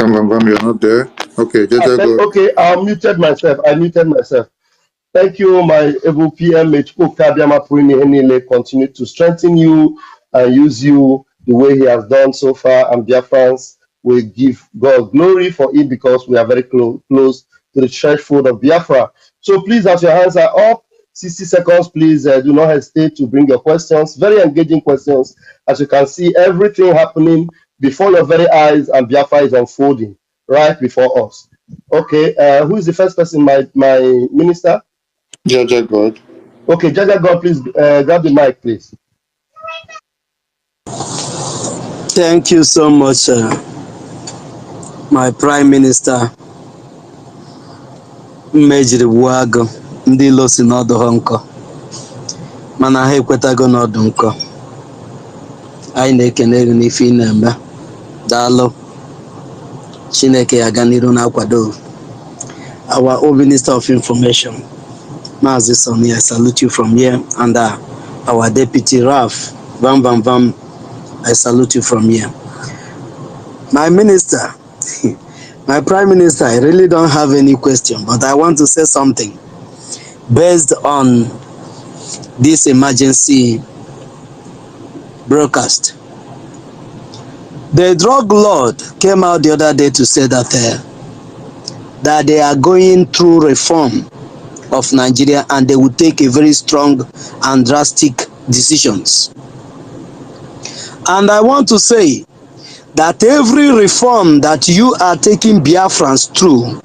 You're not there. Okay, go. Okay, I muted myself. Thank you, my able PM. Continue to strengthen you and use you the way he has done so far. And Biafrans will give God glory for it because we are very close to the threshold of Biafra. So please, as your hands are up, 60 seconds, please do not hesitate to bring your questions. Very engaging questions. As you can see, everything happening before your very eyes, and Biafra is unfolding right before us. Okay, who is the first person? My minister? Jaja God. Okay, Jaja God, please grab the mic, please. Thank you so much, my Prime Minister. Mejiri Wago, ndị ilo si n'ọdụ ha nkọ, mana ha ekwetago n'ọdụ nkọ. Anyị na-ekene gị n'ife ị na-eme. Daalụ. Chineke ya ga n'iru na-akwado. Our own Minister of Information, Mazi Sonny, I salute you from here, and our Deputy Raf, Vam, I salute you from here. My Minister, my Prime Minister, I really don't have any question, but I want to say something based on this emergency broadcast. The drug lord came out the other day to say that that they are going through reform of Nigeria and they will take a very strong and drastic decisions. And I want to say that every reform that you are taking Biafrans through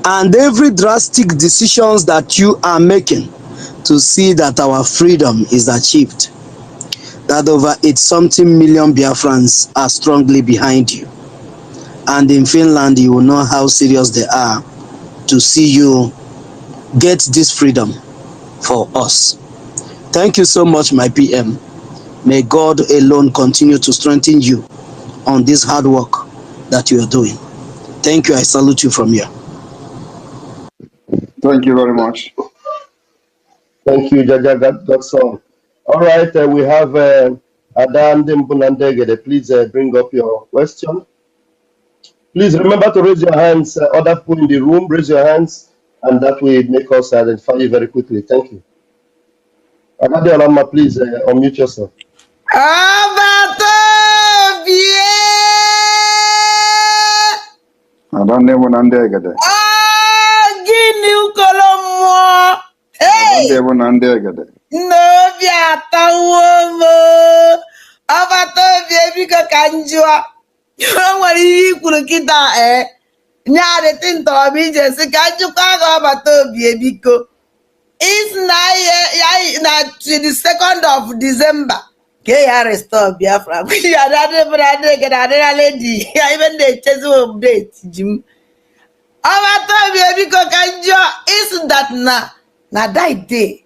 and every drastic decisions that you are making to see that our freedom is achieved, that over 8-something million Biafrans are strongly behind you. And in Finland, you will know how serious they are to see you get this freedom for us. Thank you so much, my PM. May God alone continue to strengthen you on this hard work that you are doing. Thank you. I salute you from here. Thank you very much. Thank you, Jaja Godson. All right, we have Adan Dimbunandegede. Please bring up your question. Please remember to raise your hands. Other people in the room, raise your hands, and that will make us identify you very quickly. Thank you. Adade Olama, please unmute yourself. Adane Bunandegede. Gini ukolomo. Hey. Adane Bunandegede. No biata womo. Abato baby ko kanjua. Nwere ikwuru kita nyaade tinto bi je se kanju ka go abato baby ko. It's na 22nd of December. Ke ya restore Biafra. We are that get another lady. Even they chase update Jim. Abato baby ko kanju is that na that day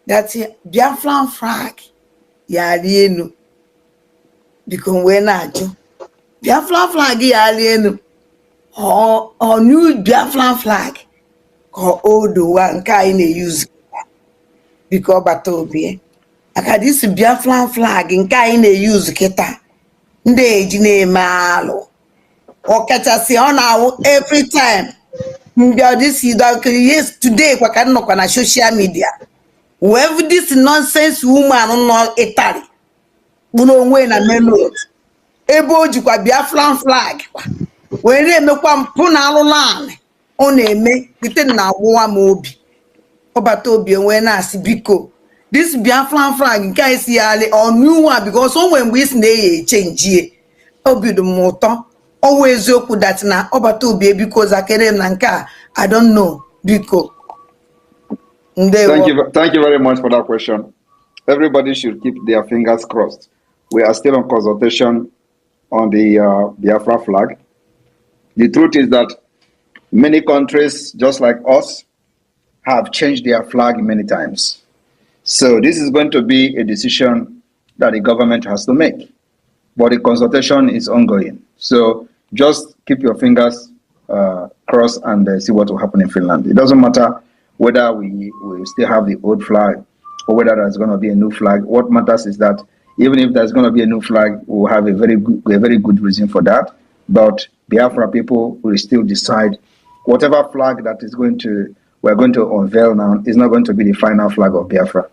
that Biafran flag ya rienu. Because when I do Biafran flag ya rienu or new Biafran flag or old one kind use because Batobie. Aka this Biafran flag in kind use kita. Nde ejine malo. O kachasi on every time. This is yes today kwa kanno kwa na social media. Whoever this nonsense woman on Italy. Buno nwe na melo. Ebo jikwa Biafran flag. Were emekwa mpu na alụlan. Ọ na-eme ite na agwụwa m obi. Ọbata obi enwe na asị biko. This Biafran flag nke anyị si ya ọ new one because o nwere mgbe isi na-eye change obi dị m ụtọ. Ọwụ eziokwu that na ọbata obi biko zakere m na nke a I don't know biko. Thank you very much for that question. Everybody should keep their fingers crossed. We are still on consultation on the Biafra flag. The truth is that many countries, just like us, have changed their flag many times. So this is going to be a decision that the government has to make. But the consultation is ongoing. So just keep your fingers crossed and see what will happen in Finland. It doesn't matter whether we still have the old flag or whether there's going to be a new flag. What matters is that even if there's going to be a new flag, we'll have a very good reason for that. but Biafra people will still decide whatever flag that we're going to unveil now is not going to be the final flag of Biafra.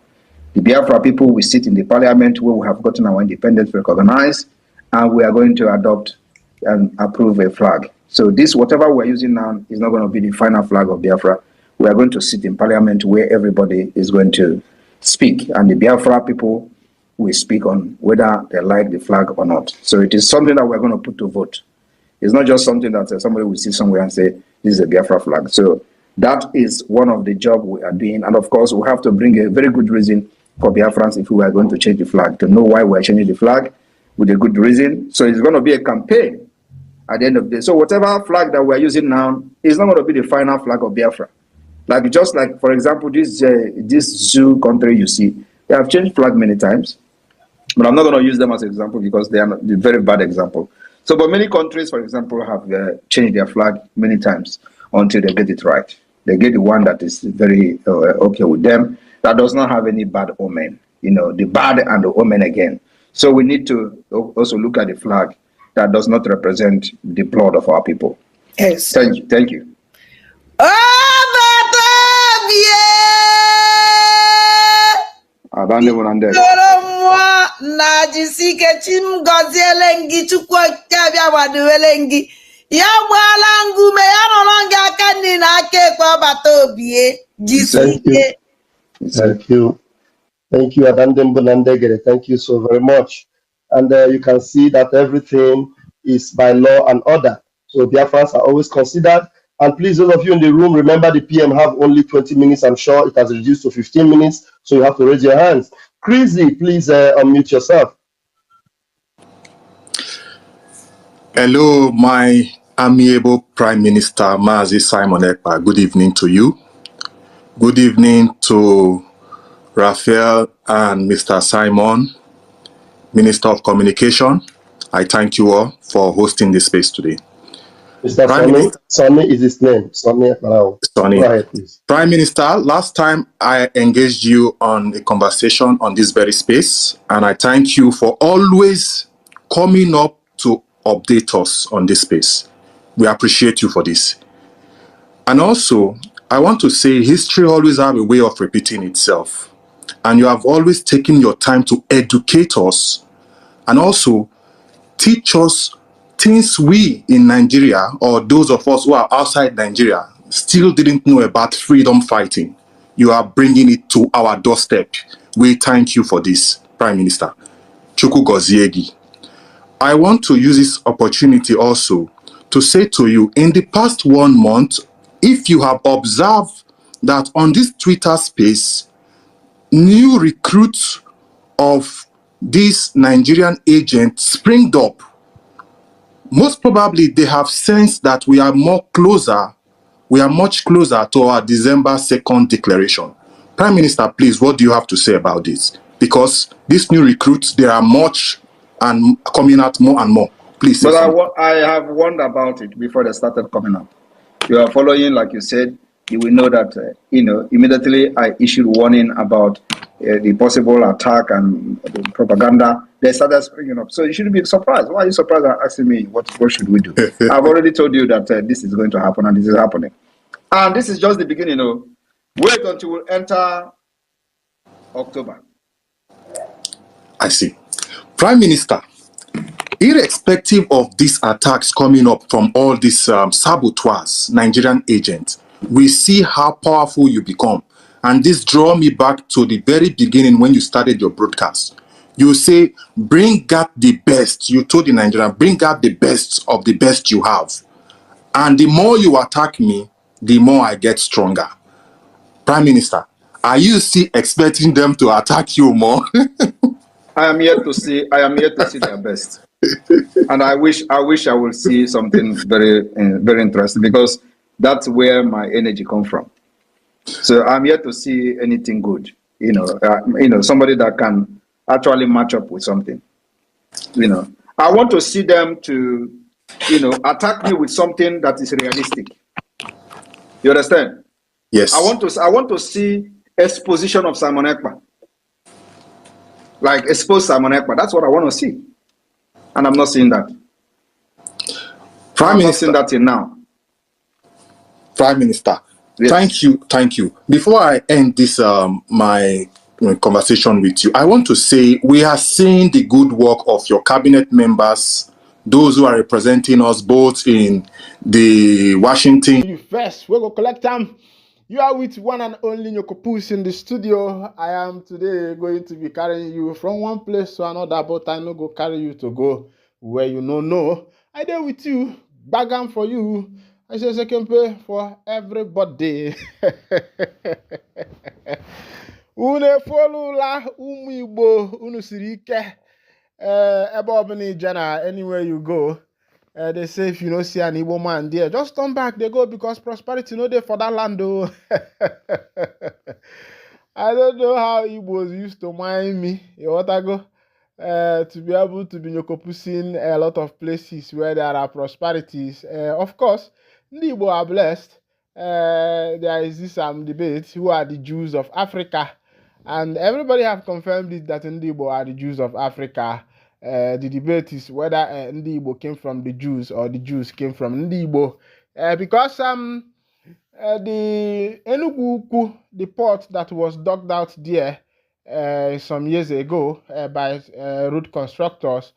The Biafra people will sit in the parliament where we have gotten our independence recognized, and we are going to adopt and approve a flag. So this, whatever we're using now, is not going to be the final flag of Biafra. We are going to sit in parliament where everybody is going to speak, and the Biafra people will speak on whether they like the flag or not. So it is something that we're going to put to vote. It's not just something that somebody will see somewhere and say, this is a Biafra flag. So that is one of the jobs we are doing. And of course, we have to bring a very good reason for Biafrans if we are going to change the flag, to know why we're changing the flag with a good reason. So it's going to be a campaign at the end of the day. So whatever flag that we're using now is not going to be the final flag of Biafra. Like, just like, for example, this zoo country you see, they have changed flag many times. But I'm not going to use them as an example because they are a very bad example. So, but many countries, for example, have changed their flag many times until they get it right. They get the one that is very okay with them, that does not have any bad omen, the bad and the omen again. So we need to also look at the flag that does not represent the blood of our people. Yes. Thank you. Thank you. Na jisike chim goziele ngi chukwu kabia waduwele ngi ya gbala ngume ya nọrọ nga aka nni na aka ekwe ọbata obie jisike. Thank you. Thank you, Adandembo Nandegere. Thank you so very much. And you can see that everything is by law and order. So Biafrans are always considered. And please, those of you in the room, remember the PM have only 20 minutes. I'm sure it has reduced to 15 minutes. So you have to raise your hands. Chrissy, please unmute yourself. Hello, my amiable Prime Minister, Mazi Simon Ekpa. Good evening to you. Good evening to Raphael and Mr. Simon, Minister of Communication. I thank you all for hosting this space today. Mr. Sonny is his name. Sonny. Go ahead, please. Prime Minister, last time I engaged you on a conversation on this very space, and I thank you for always coming up to update us on this space. We appreciate you for this. And also, I want to say history always have a way of repeating itself. And you have always taken your time to educate us and also teach us things we in Nigeria, or those of us who are outside Nigeria, still didn't know about freedom fighting. You are bringing it to our doorstep. We thank you for this, Prime Minister. Chukwu Goziegi. I want to use this opportunity also to say to you, in the past 1 month, if you have observed that on this Twitter space, new recruits of this Nigerian agent springed up, most probably they have sensed that we are much closer to our December 2nd declaration. Prime Minister, please, what do you have to say about this? Because these new recruits, there are much and coming out more and more. Please. But I have warned about it before they started coming up. You are following, like you said, you will know that, immediately I issued warning about the possible attack and the propaganda. They started springing up. So you shouldn't be surprised. Why are you surprised and asking me what should we do? I've already told you that this is going to happen and this is happening. And this is just the beginning. Wait until we enter October. I see. Prime Minister, irrespective of these attacks coming up from all these saboteurs, Nigerian agents, we see how powerful you become. And this draw me back to the very beginning when you started your broadcast. You say, bring out the best. You told the Nigerian, bring out the best of the best you have. And the more you attack me, the more I get stronger. Prime Minister, are you still expecting them to attack you more? I am yet to see their best. And I wish I will see something very, very interesting, because that's where my energy comes from. So I'm yet to see anything good, somebody that can actually match up with something. I want to see them to, attack me with something that is realistic. You understand? Yes. I want to see exposition of Simon Ekpa. Like expose Simon Ekpa. That's what I want to see. And I'm not seeing that. Prime Minister. That in now. Prime Minister, yes. Thank you. Before I end this my conversation with you, I want to say we are seeing the good work of your cabinet members, those who are representing us both in the Washington. You first, we go collect them. You are with one and only Nyokopus in the studio. I am today going to be carrying you from one place to another, but I no go carry you to go where you know. I there with you, bagam for you. I say second pay for everybody. Une folula umu Igbo unu siri ike. Ebe obini jana anywhere you go. They say if you don't see an Igbo man there, just turn back, they go, because prosperity no there for that land though. I don't know how Igbos used to mind me. You want to go? To be able to be Nyokopusing a lot of places where there are prosperities. Of course, the Igbo are blessed. There is this debate, who are the Jews of Africa? And everybody have confirmed it that the Igbo are the Jews of Africa. The debate is whether Ndi Igbo came from the Jews or the Jews came from Ndi Igbo. Because the Enugu, the port that was dug out there some years ago by road constructors,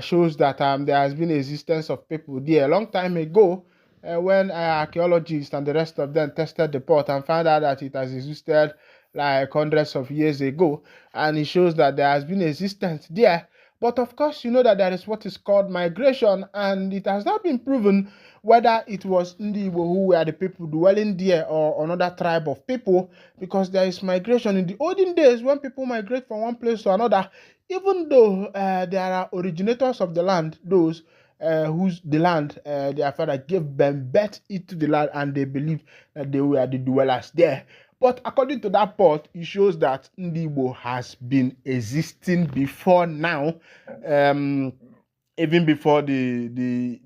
shows that there has been existence of people there a long time ago, when archaeologists and the rest of them tested the port and found out that it has existed like hundreds of years ago, and it shows that there has been existence there. But of course, you know that there is what is called migration, and it has not been proven whether it was Ndi Igbo who were the people dwelling there or another tribe of people, because there is migration. In the olden days, when people migrate from one place to another, even though there are originators of the land, those whose the land their father gave them birth into the land, and they believe that they were the dwellers there. But according to that part, it shows that Ndi Igbo has been existing before now, even before the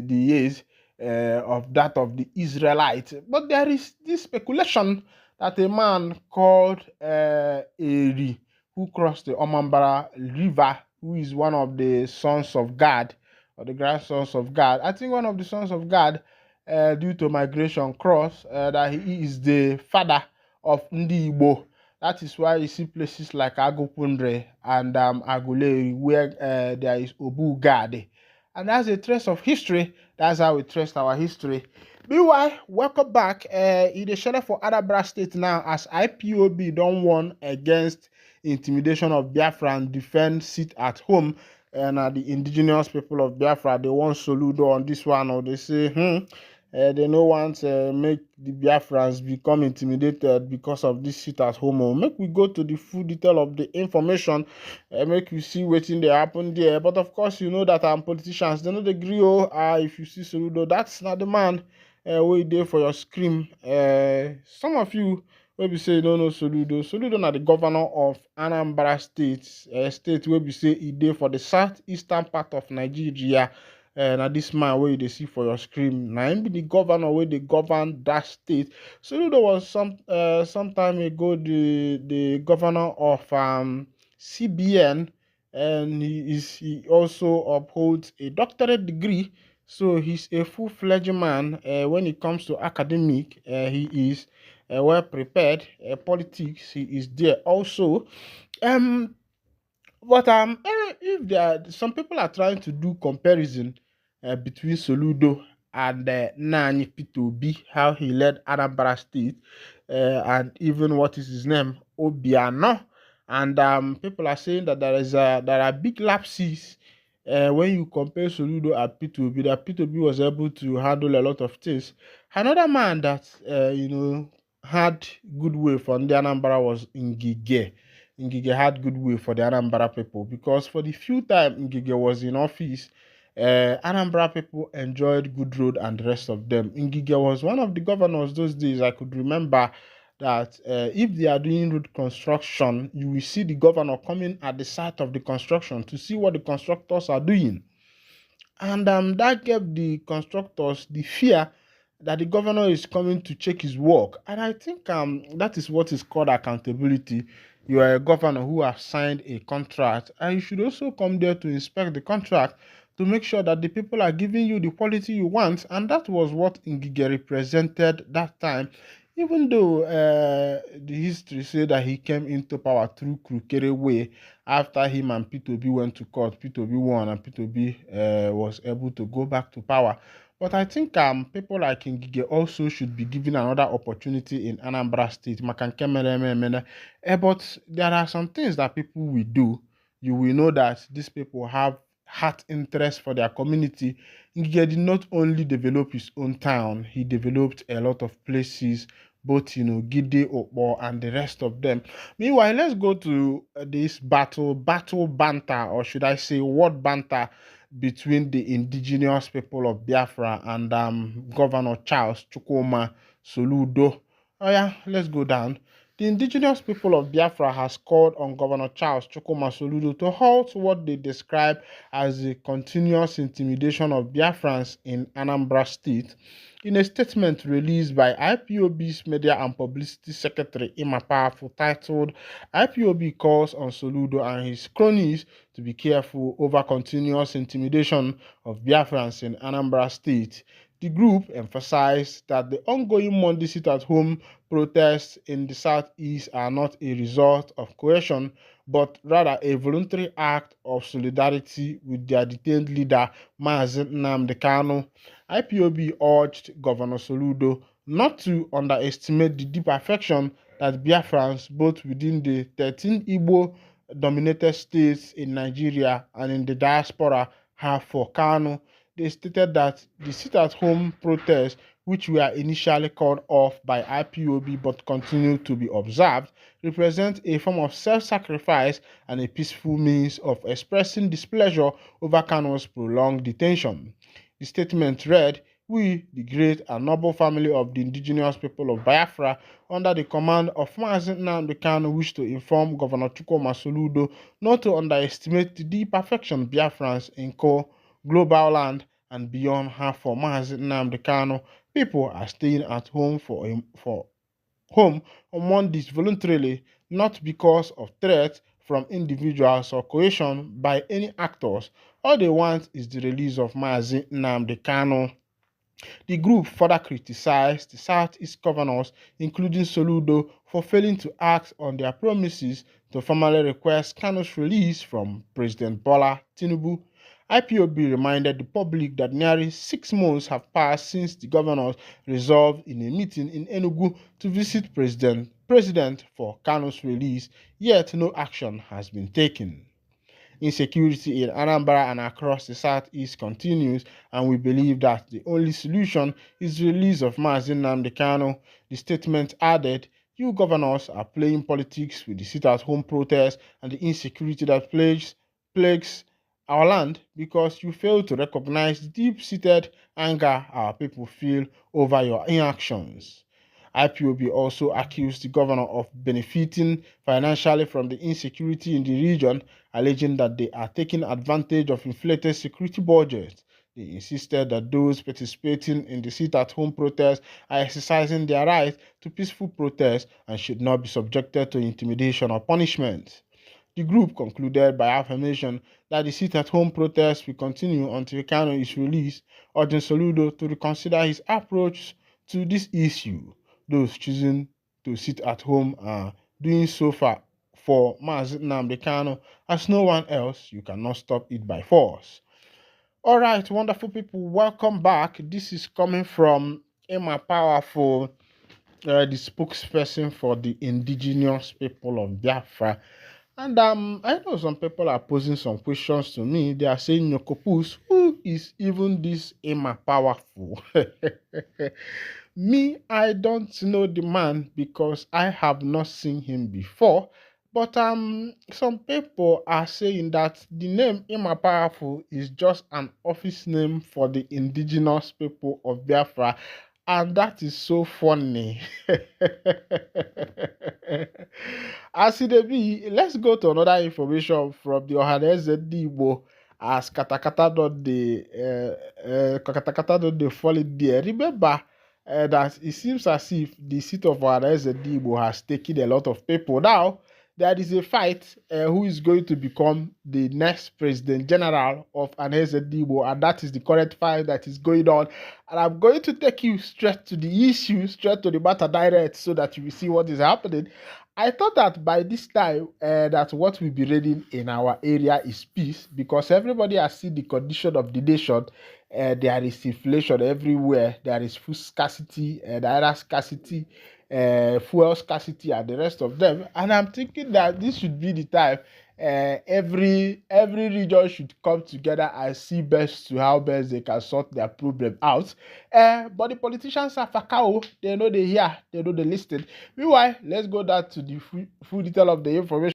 years of that of the Israelites. But there is this speculation that a man called Eri, who crossed the Anambra River, who is one of the sons of God, or the grandsons of God, I think one of the sons of God, due to migration cross, that he is the father of Ndi Igbo. That is why you see places like Agopundre and Aguleri, where there is Obu Gade. And that's a trace of history. That's how we trace our history. Meanwhile, welcome back. In the shadow for Anambra State now, as IPOB don't won against intimidation of Biafra and defend seat at home. And the indigenous people of Biafra, they want Soludo on this one, or they say, they no want to make the Biafrans become intimidated because of this sit at home. Make we go to the full detail of the information, make you see what they happen there. But of course, you know that politicians, they know the agree. If you see Soludo, that's not the man wait there for your scream. Some of you maybe say no Soludo. Soludo not the governor of Anambra State, state where we say he there for the southeastern part of Nigeria. Now this man where they see for your screen, now him be the governor where they govern that state. So there was some time ago the governor of CBN, and he also upholds a doctorate degree. So he's a full-fledged man. When it comes to academic, he is well prepared. Politics, he is there also. But if there are, some people are trying to do comparison between Soludo and Nani P2B, how he led Anambra State, and even what is his name, Obiano, and people are saying that there are big lapses when you compare Soludo and P2B. That P2B was able to handle a lot of things. Another man that had good way from the Anambra was Ngige. Ngige had good will for the Anambra people, because for the few time Ngige was in office, Anambra people enjoyed good road and the rest of them. Ngige was one of the governors those days. I could remember that if they are doing road construction, you will see the governor coming at the site of the construction to see what the constructors are doing. And that gave the constructors the fear that the governor is coming to check his work. And I think that is what is called accountability. You are a governor who has signed a contract, and you should also come there to inspect the contract to make sure that the people are giving you the quality you want. And that was what Ngige represented that time. Even though the history say that he came into power through crooked way after him and P2B went to court, P2B won, and P2B was able to go back to power. But I think people like Ngige also should be given another opportunity in Anambra State. But there are some things that people will do. You will know that these people have heart interest for their community. Ngige did not only develop his own town, he developed a lot of places, both Gide, Okpo, and the rest of them. Meanwhile, let's go to this battle banter, or should I say word banter, between the indigenous people of Biafra and Governor Charles Chukwuma Soludo. Oh yeah, let's go down. The indigenous people of Biafra has called on Governor Charles Chukwuma Soludo to halt what they describe as the continuous intimidation of Biafrans in Anambra State. In a statement released by IPOB's Media and Publicity Secretary Emma Powerful titled, IPOB calls on Soludo and his cronies to be careful over continuous intimidation of Biafrans in Anambra State. The group emphasized that the ongoing Monday sit-at-home protests in the southeast are not a result of coercion, but rather a voluntary act of solidarity with their detained leader, Mazen Nnamdi Kanu. IPOB urged Governor Soludo not to underestimate the deep affection that Biafrans, both within the 13 Igbo-dominated states in Nigeria and in the diaspora, have for Kanu. They stated that the sit-at-home protests, which were initially called off by IPOB but continue to be observed, represent a form of self-sacrifice and a peaceful means of expressing displeasure over Kanu's prolonged detention. The statement read, "We, the great and noble family of the indigenous people of Biafra, under the command of Mazen Nnamdi Kanu, wish to inform Governor Chukwuma Soludo not to underestimate the deep affection Biafrans in global land and beyond have for Mazen Nnamdi Kanu. People are staying at home for home on Mondays voluntarily, not because of threats from individuals or coercion by any actors. All they want is the release of Mazen Nnamdi Kanu." The group further criticized the Southeast governors, including Soludo, for failing to act on their promises to formally request Kanu's release from President Bola Tinubu. IPOB reminded the public that nearly 6 months have passed since the governors resolved in a meeting in Enugu to visit President for Kanu's release, yet no action has been taken. Insecurity in Anambra and across the southeast continues, and we believe that the only solution is the release of Mazen Nnamdi Kanu. The statement added, "You governors are playing politics with the sit-at-home protests and the insecurity that plagues our land because you fail to recognize the deep-seated anger our people feel over your inactions." IPOB also accused the governor of benefiting financially from the insecurity in the region, alleging that they are taking advantage of inflated security budgets. They insisted that those participating in the sit-at-home protests are exercising their right to peaceful protest and should not be subjected to intimidation or punishment. The group concluded by affirmation that the sit-at-home protests will continue until Kanu is released, urging Soludo to reconsider his approach to this issue. Those choosing to sit at home are doing so far for Mazen Nnamdi Kanu, as no one else. You cannot stop it by force. All right, wonderful people, welcome back. This is coming from Emma Powerful, the spokesperson for the indigenous people of Biafra. And I know some people are posing some questions to me. They are saying, Nokopus, who is even this Emma Powerful? Me, I don't know the man because I have not seen him before. But some people are saying that the name Emma Powerful is just an office name for the indigenous people of Biafra. And that is so funny. As it be, let's go to another information from the ohanezendigbo as katakata.de fall it there. Remember that it seems as if the seat of ohanezendigbo has taken a lot of people now. there is a fight who is going to become the next president general of Anambra, and that is the current fight that is going on. And I'm going to take you straight to the issue, straight to the matter direct, so that you will see what is happening. I thought that by this time that what we'll be reading in our area is peace, because everybody has seen the condition of the nation. There is inflation everywhere. There is food scarcity, data scarcity, fuel scarcity, and the rest of them. And I'm thinking that this should be the time every region should come together and see best to how best they can sort their problem out. But the politicians are fakao. They know they hear, they know they listen. Meanwhile, let's go down to the full detail of the information